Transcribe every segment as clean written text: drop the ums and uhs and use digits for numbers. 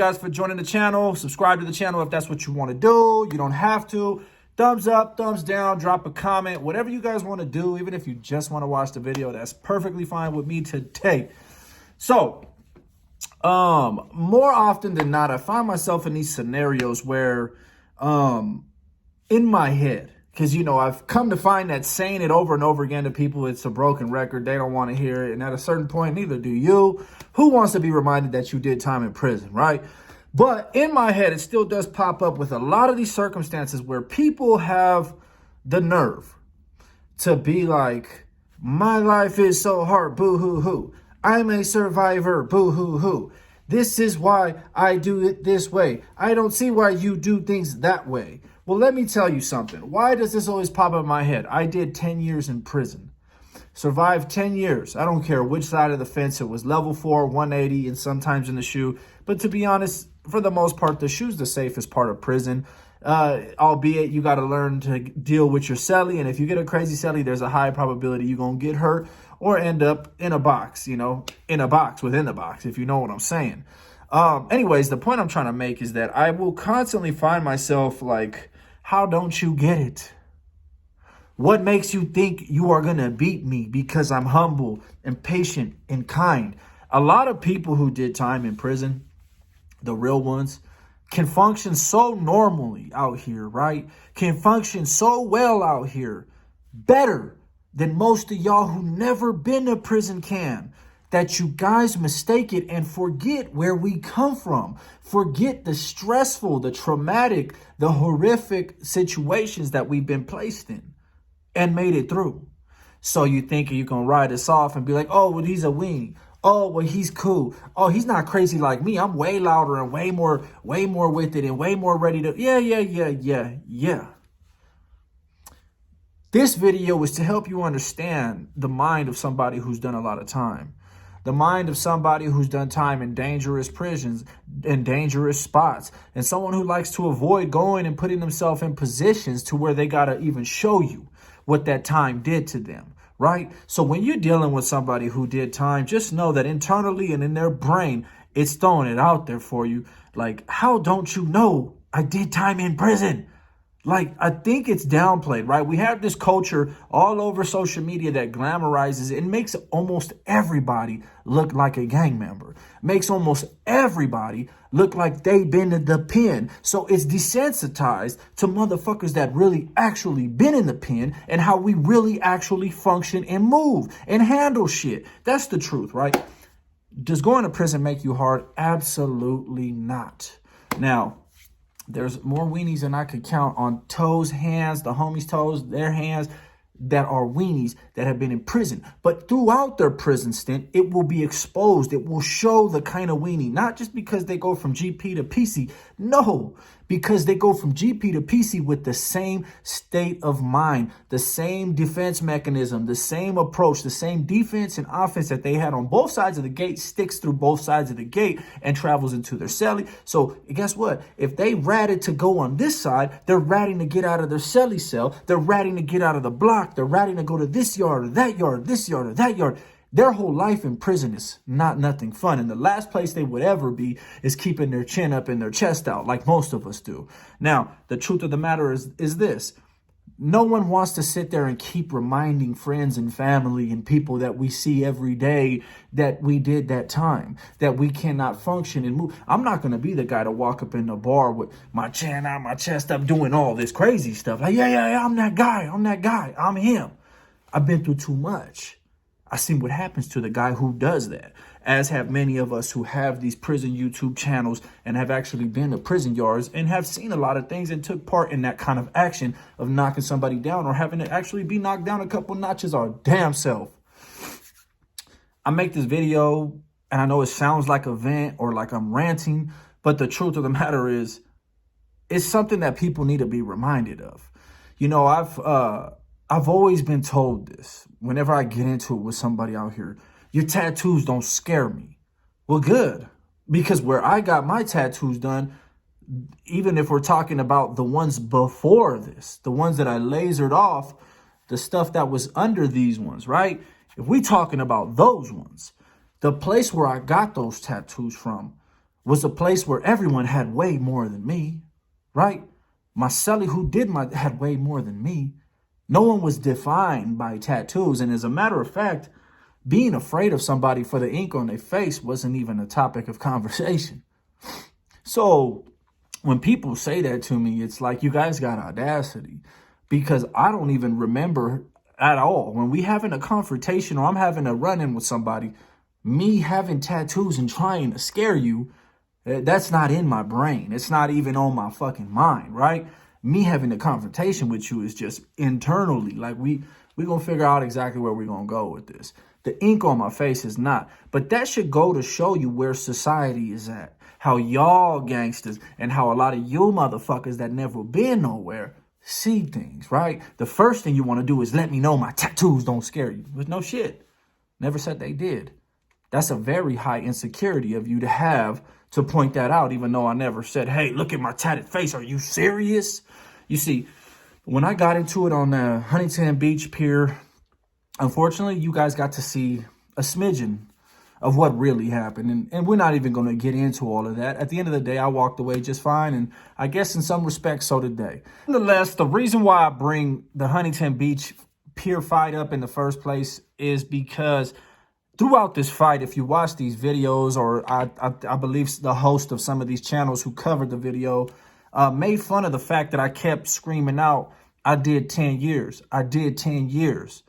Guys, for joining the channel. Subscribe to the channel if that's what you want to do. You don't have to. Thumbs up, thumbs down, drop a comment, whatever you guys want to do. Even if you just want to watch the video, that's perfectly fine with me today. So more often than not, I find myself in these scenarios where in my head, because, you know, I've come to find that saying it over and over again to people, it's a broken record. They don't want to hear it. And at a certain point, neither do you. Who wants to be reminded that you did time in prison, right? But in my head, it still does pop up with a lot of these circumstances where people have the nerve to be like, my life is so hard, boo-hoo-hoo. I'm a survivor, boo-hoo-hoo. This is why I do it this way. I don't see why you do things that way. Well, let me tell you something. Why does this always pop up in my head? I did 10 years in prison. Survived 10 years. I don't care which side of the fence it was, level 4, 180, and sometimes in the shoe. But to be honest, for the most part, the shoe's the safest part of prison. Albeit you got to learn to deal with your cellie. And if you get a crazy cellie, there's a high probability you're going to get hurt or end up in a box, you know, in a box within the box, if you know what I'm saying. Anyways, the point I'm trying to make is that I will constantly find myself like, how don't you get it? What makes you think you are going to beat me because I'm humble and patient and kind? A lot of people who did time in prison, the real ones, can function so normally out here, right? Can function so well out here, better than most of y'all who never been to prison can, that you guys mistake it and forget where we come from. Forget the stressful, the traumatic, the horrific situations that we've been placed in and made it through. So you think you're going to write us off and be like, oh, well, he's a weenie. Oh, well, he's cool. Oh, he's not crazy like me. I'm way louder and way more with it and way more ready to. Yeah. This video is to help you understand the mind of somebody who's done a lot of time. The mind of somebody who's done time in dangerous prisons and dangerous spots. And someone who likes to avoid going and putting themselves in positions to where they got to even show you what that time did to them. Right? So when you're dealing with somebody who did time, just know that internally and in their brain, it's throwing it out there for you. Like, how don't you know I did time in prison? Like, I think it's downplayed, right? We have this culture all over social media that glamorizes and makes almost everybody look like a gang member. Makes almost everybody look like they've been in the pen. So it's desensitized to motherfuckers that really actually been in the pen and how we really actually function and move and handle shit. That's the truth, right? Does going to prison make you hard? Absolutely not. Now, there's more weenies than I could count on toes, hands, the homies' toes, their hands, that are weenies that have been in prison. But throughout their prison stint, it will be exposed. It will show the kind of weenie, not just because they go from GP to PC. No, because they go from GP to PC with the same state of mind, the same defense mechanism, the same approach, the same defense and offense that they had on both sides of the gate sticks through both sides of the gate and travels into their cellie. So guess what? If they ratted to go on this side, they're ratting to get out of their cellie cell. They're ratting to get out of the block. They're ratting to go to this yard or that yard, this yard or that yard. Their whole life in prison is nothing fun. And the last place they would ever be is keeping their chin up and their chest out like most of us do. Now, the truth of the matter is this. No one wants to sit there and keep reminding friends and family and people that we see every day that we did that time, that we cannot function and move. I'm not going to be the guy to walk up in the bar with my chin out, my chest up, doing all this crazy stuff. Like, yeah, I'm that guy. I'm him. I've been through too much. I see what happens to the guy who does that, as have many of us who have these prison YouTube channels and have actually been to prison yards and have seen a lot of things and took part in that kind of action of knocking somebody down or having to actually be knocked down a couple notches our damn self. I make this video and I know it sounds like a vent or like I'm ranting, but the truth of the matter is it's something that people need to be reminded of. You know, I've always been told this whenever I get into it with somebody out here. Your tattoos don't scare me. Well, good. Because where I got my tattoos done, even if we're talking about the ones before this, the ones that I lasered off, the stuff that was under these ones, right? If we talking about those ones, the place where I got those tattoos from was a place where everyone had way more than me, right? My celly who had way more than me. No one was defined by tattoos. And as a matter of fact, being afraid of somebody for the ink on their face wasn't even a topic of conversation. So when people say that to me, it's like, you guys got audacity, because I don't even remember at all when we having a confrontation or I'm having a run-in with somebody, me having tattoos and trying to scare you. That's not in my brain. It's not even on my fucking mind, right? Me having a confrontation with you is just internally. Like we gonna figure out exactly where we're gonna go with this. The ink on my face is not. But that should go to show you where society is at. How y'all gangsters and how a lot of you motherfuckers that never been nowhere see things, right? The first thing you want to do is let me know my tattoos don't scare you. But no shit. Never said they did. That's a very high insecurity of you to have to point that out, even though I never said, hey, look at my tatted face. Are you serious? You see, when I got into it on the Huntington Beach Pier, unfortunately, you guys got to see a smidgen of what really happened. And we're not even going to get into all of that. At the end of the day, I walked away just fine. And I guess in some respects, so did they. Nonetheless, the reason why I bring the Huntington Beach Pier fight up in the first place is because throughout this fight, if you watch these videos, or I believe the host of some of these channels who covered the video made fun of the fact that I kept screaming out, I did 10 years. I did 10 years.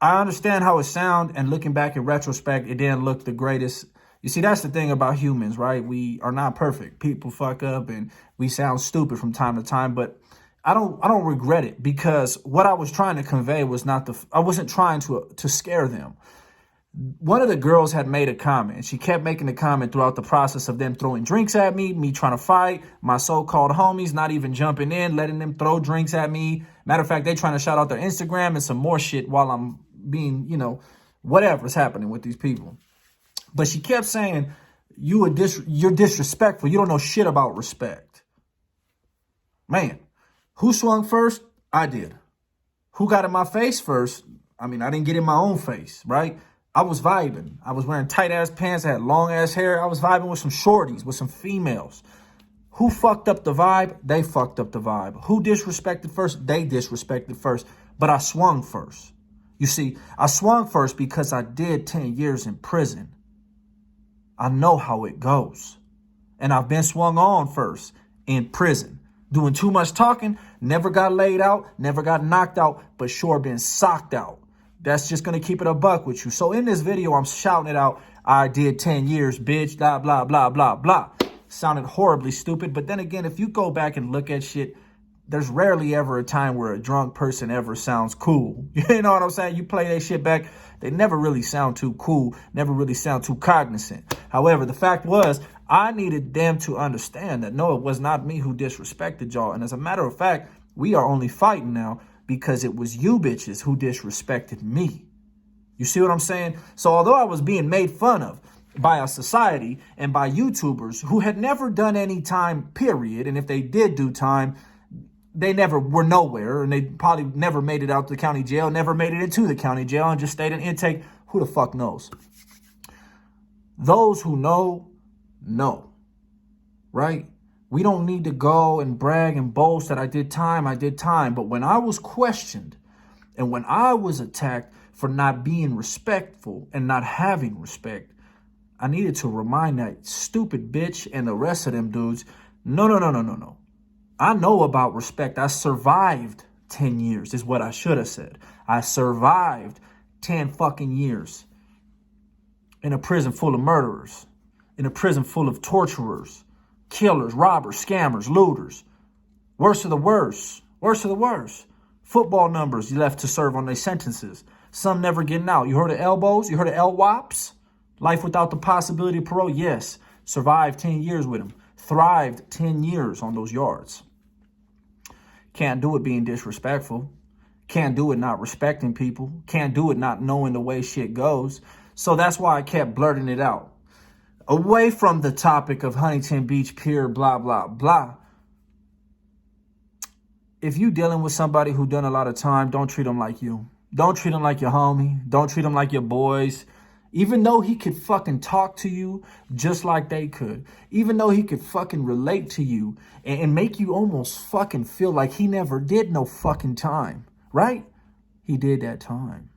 I understand how it sounds, and looking back in retrospect, it didn't look the greatest. You see, that's the thing about humans, right? We are not perfect. People fuck up and we sound stupid from time to time, but I don't regret it, because what I was trying to convey was I wasn't trying to scare them. One of the girls had made a comment. She kept making the comment throughout the process of them throwing drinks at me trying to fight, my so-called homies not even jumping in, letting them throw drinks at me. Matter of fact, they trying to shout out their Instagram and some more shit while I'm being, whatever's happening with these people. But she kept saying, you're disrespectful. You don't know shit about respect. Man, who swung first? I did. Who got in my face first? I mean, I didn't get in my own face, right? I was vibing. I was wearing tight ass pants. I had long ass hair. I was vibing with some shorties, with some females. Who fucked up the vibe? They fucked up the vibe. Who disrespected first? They disrespected first. But I swung first. You see, I swung first because I did 10 years in prison. I know how it goes. And I've been swung on first in prison. Doing too much talking, never got laid out, never got knocked out, but sure been socked out. That's just going to keep it a buck with you. So in this video, I'm shouting it out. I did 10 years, bitch, blah, blah, blah, blah, blah. Sounded horribly stupid. But then again, if you go back and look at shit, there's rarely ever a time where a drunk person ever sounds cool. You know what I'm saying? You play that shit back, they never really sound too cool, never really sound too cognizant. However, the fact was, I needed them to understand that, no, it was not me who disrespected y'all. And as a matter of fact, we are only fighting now because it was you bitches who disrespected me. You see what I'm saying? So although I was being made fun of by a society and by YouTubers who had never done any time, period, and if they did do time, they never were nowhere, and they probably never made it out to the county jail, never made it into the county jail, and just stayed in intake. Who the fuck knows? Those who know, right? We don't need to go and brag and boast that I did time. But when I was questioned and when I was attacked for not being respectful and not having respect, I needed to remind that stupid bitch and the rest of them dudes, no. I know about respect. I survived 10 years is what I should have said. I survived 10 fucking years in a prison full of murderers, in a prison full of torturers, killers, robbers, scammers, looters. Worst of the worst. Football numbers you left to serve on their sentences. Some never getting out. You heard of elbows? You heard of LWOPs? Life without the possibility of parole? Yes. Survived 10 years with them. Thrived 10 years on those yards. Can't do it being disrespectful. Can't do it not respecting people. Can't do it not knowing the way shit goes. So that's why I kept blurting it out. Away from the topic of Huntington Beach Pier, blah, blah, blah. If you dealing with somebody who done a lot of time, don't treat them like you. Don't treat them like your homie. Don't treat them like your boys. Even though he could fucking talk to you just like they could, even though he could fucking relate to you and make you almost fucking feel like he never did no fucking time, right? He did that time.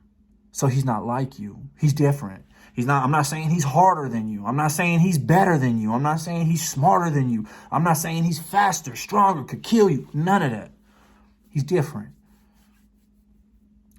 So he's not like you. He's different. I'm not saying he's harder than you. I'm not saying he's better than you. I'm not saying he's smarter than you. I'm not saying he's faster, stronger, could kill you. None of that. He's different.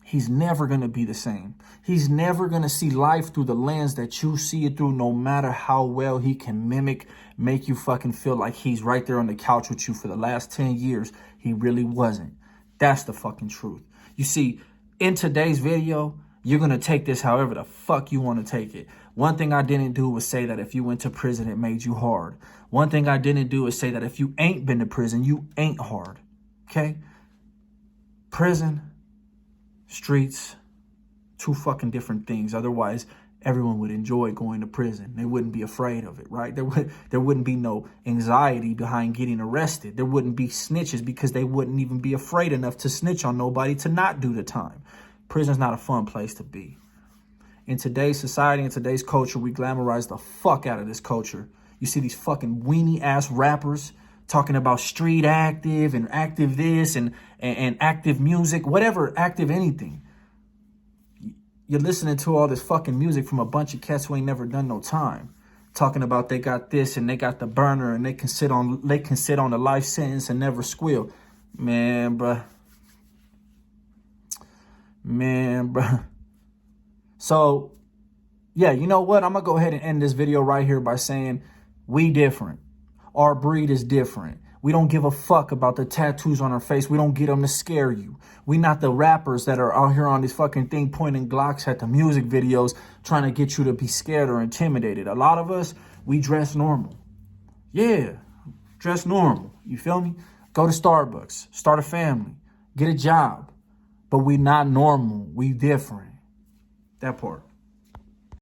He's never going to be the same. He's never going to see life through the lens that you see it through, no matter how well he can mimic, make you fucking feel like he's right there on the couch with you for the last 10 years. He really wasn't. That's the fucking truth. You see, in today's video, you're going to take this however the fuck you want to take it. One thing I didn't do was say that if you went to prison, it made you hard. One thing I didn't do is say that if you ain't been to prison, you ain't hard. Okay? Prison, streets, two fucking different things. Otherwise, everyone would enjoy going to prison. They wouldn't be afraid of it, right? There wouldn't be no anxiety behind getting arrested. There wouldn't be snitches because they wouldn't even be afraid enough to snitch on nobody to not do the time. Prison's not a fun place to be. In today's society, in today's culture, we glamorize the fuck out of this culture. You see these fucking weenie ass rappers talking about street active and active this and active music, whatever, active anything. You're listening to all this fucking music from a bunch of cats who ain't never done no time. Talking about they got this and they got the burner and they can sit on the life sentence and never squeal. Man, bruh. So, yeah, you know what? I'm going to go ahead and end this video right here by saying we different. Our breed is different. We don't give a fuck about the tattoos on our face. We don't get them to scare you. We not the rappers that are out here on this fucking thing pointing Glocks at the music videos trying to get you to be scared or intimidated. A lot of us, we dress normal. Yeah, dress normal. You feel me? Go to Starbucks, start a family, get a job. But we not normal. We different. That part.